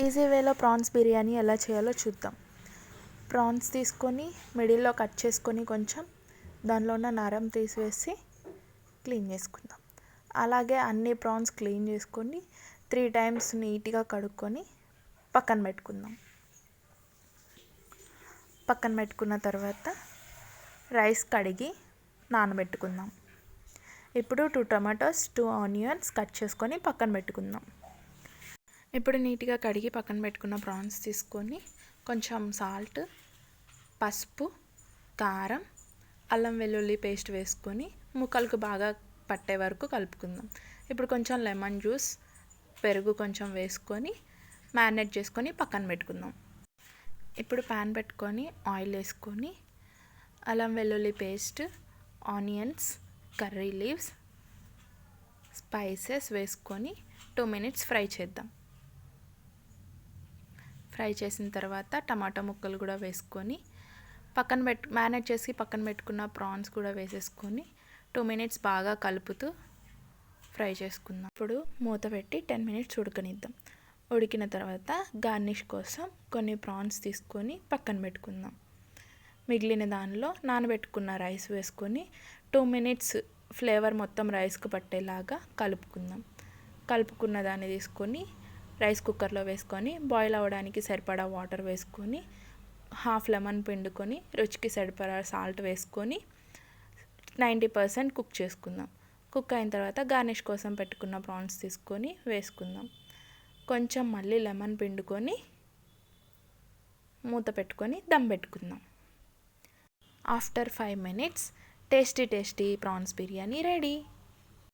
Easy వేలో prawns biryani ఎలా చేయాలో చూద్దాం. ప్రాన్స్ తీసుకొని మిడిల్లో కట్ చేసుకొని కొంచెం దానిలో ఉన్న నరం తీసివేసి క్లీన్ చేసుకుందాం. అలాగే అన్ని ప్రాన్స్ క్లీన్ చేసుకొని 3 టైమ్స్ నీట్గా కడుక్కొని పక్కన పెట్టుకున్న తర్వాత రైస్ కడిగి నానబెట్టుకుందాం. ఇప్పుడు 2 టొమాటోస్ 2 ఆనియన్స్ కట్ చేసుకొని పక్కన పెట్టుకుందాం. ఇప్పుడు నీట్గా కడిగి పక్కన పెట్టుకున్న ప్రాన్స్ తీసుకొని కొంచెం సాల్ట్, పసుపు, కారం, అల్లం వెల్లుల్లి పేస్ట్ వేసుకొని ముక్కలకు బాగా పట్టే వరకు కలుపుకుందాం. ఇప్పుడు కొంచెం లెమన్ జ్యూస్, పెరుగు కొంచెం వేసుకొని మ్యారినేట్ చేసుకొని పక్కన పెట్టుకుందాం. ఇప్పుడు ప్యాన్ పెట్టుకొని ఆయిల్ వేసుకొని అల్లం వెల్లుల్లి paste, onions, curry leaves, spices వేసుకొని 2 మినిట్స్ ఫ్రై చేద్దాం. ఫ్రై చేసిన తర్వాత టమాటా ముక్కలు కూడా వేసుకొని మ్యారినేట్ చేసి పక్కన పెట్టుకున్న ప్రాన్స్ కూడా వేసేసుకొని 2 మినిట్స్ బాగా కలుపుతూ ఫ్రై చేసుకుందాం. ఇప్పుడు మూత పెట్టి 10 మినిట్స్ ఉడకనిద్దాం. ఉడికిన తర్వాత గార్నిష్ కోసం కొన్ని ప్రాన్స్ తీసుకొని పక్కన పెట్టుకుందాం. మిగిలిన దానిలో నానబెట్టుకున్న రైస్ వేసుకొని 2 మినిట్స్ ఫ్లేవర్ మొత్తం రైస్కు పట్టేలాగా కలుపుకుందాం. కలుపుకున్న దాన్ని తీసుకొని రైస్ కుక్కర్లో వేసుకొని బాయిల్ అవ్వడానికి సరిపడా వాటర్ వేసుకొని హాఫ్ లెమన్ పిండుకొని రుచికి సరిపడా సాల్ట్ వేసుకొని 90% కుక్ చేసుకుందాం. కుక్ అయిన తర్వాత గార్నిష్ కోసం పెట్టుకున్న ప్రాన్స్ తీసుకొని వేసుకుందాం. కొంచెం మళ్ళీ లెమన్ పిండుకొని మూత పెట్టుకొని దమ్ పెట్టుకుందాం. After 5 minutes tasty prawns biryani ready.